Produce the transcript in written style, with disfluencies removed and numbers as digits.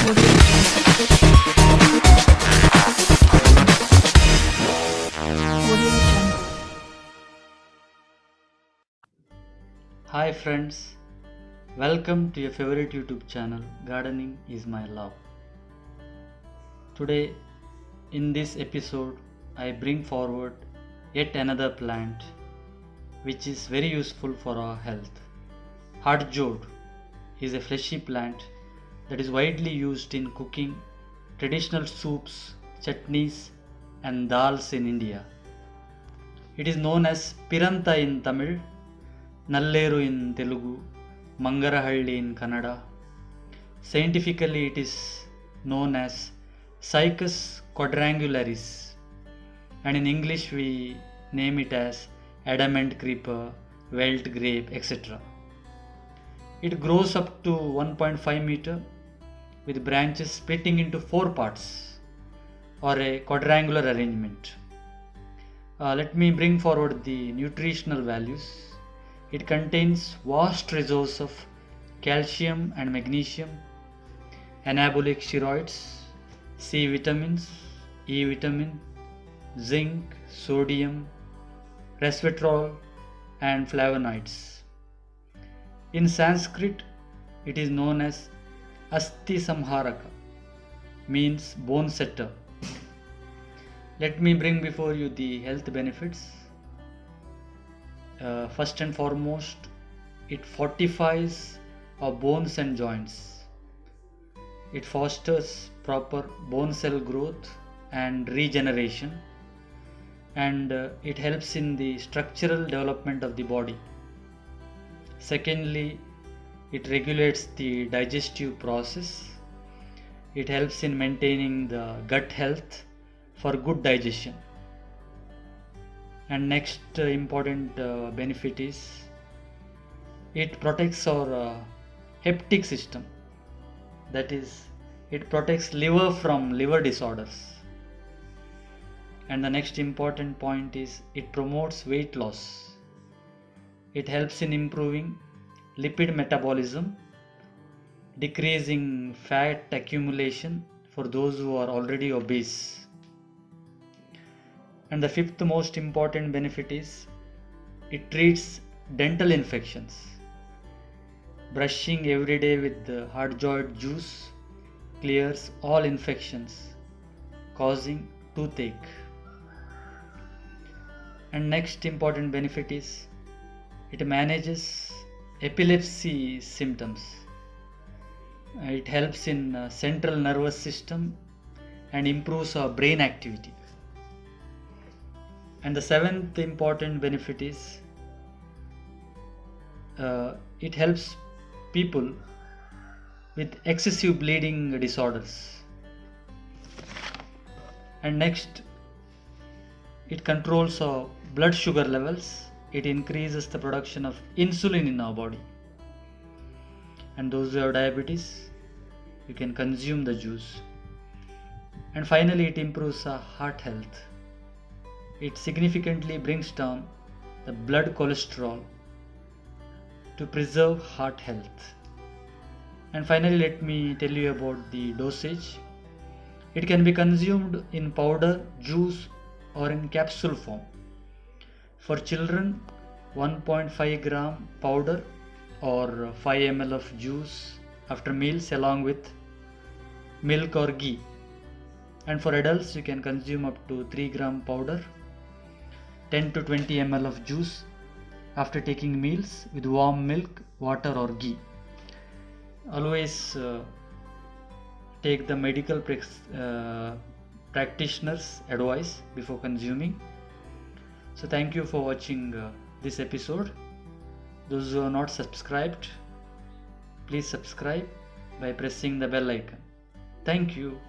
Hi friends, welcome to your favorite YouTube channel, Gardening is My Love. Today, in this episode, I bring forward yet another plant which is very useful for our health. Hadjod is a fleshy plant that is widely used in cooking traditional soups, chutneys, and dals in India. It is known as Piranta in Tamil, Nalleru in Telugu, Mangarahalli in Kannada. Scientifically, it is known as Cycas quadrangularis, and in English, we name it as adamant creeper, welt grape, etc. It grows up to 1.5 meter with branches splitting into 4 parts or a quadrangular arrangement. Let me bring forward the nutritional values. It contains vast resource of calcium and magnesium, anabolic steroids, C vitamins, E vitamin, zinc, sodium, resveratrol, and flavonoids. In Sanskrit, it is known as Asti Samharaka, means bone setter. Let me bring before you the health benefits. First and foremost, it fortifies our bones and joints. It fosters proper bone cell growth and regeneration, and it helps in the structural development of the body. Secondly, it regulates the digestive process. It helps in maintaining the gut health for good digestion. And next important benefit is it protects our hepatic system. That is, it protects liver from liver disorders. And the next important point is it promotes weight loss. It helps in improving lipid metabolism, decreasing fat accumulation for those who are already obese. And the fifth most important benefit is it treats dental infections. Brushing every day with the Hadjod juice clears all infections causing toothache. And next important benefit is it manages epilepsy symptoms. It helps in central nervous system and improves our brain activity. And the seventh important benefit is it helps people with excessive bleeding disorders. And next, it controls our blood sugar levels. It increases the production of insulin in our body. And those who have diabetes, you can consume the juice. And finally, it improves our heart health. It significantly brings down the blood cholesterol to preserve heart health. And finally, let me tell you about the dosage. It can be consumed in powder, juice, or in capsule form. For children, 1.5 gram powder or 5 ml of juice after meals along with milk or ghee. And for adults, you can consume up to 3 gram powder, 10 to 20 ml of juice after taking meals with warm milk, water or ghee. Always take the medical practitioner's advice before consuming. So thank you for watching this episode. Those who are not subscribed, please subscribe by pressing the bell icon. Thank you.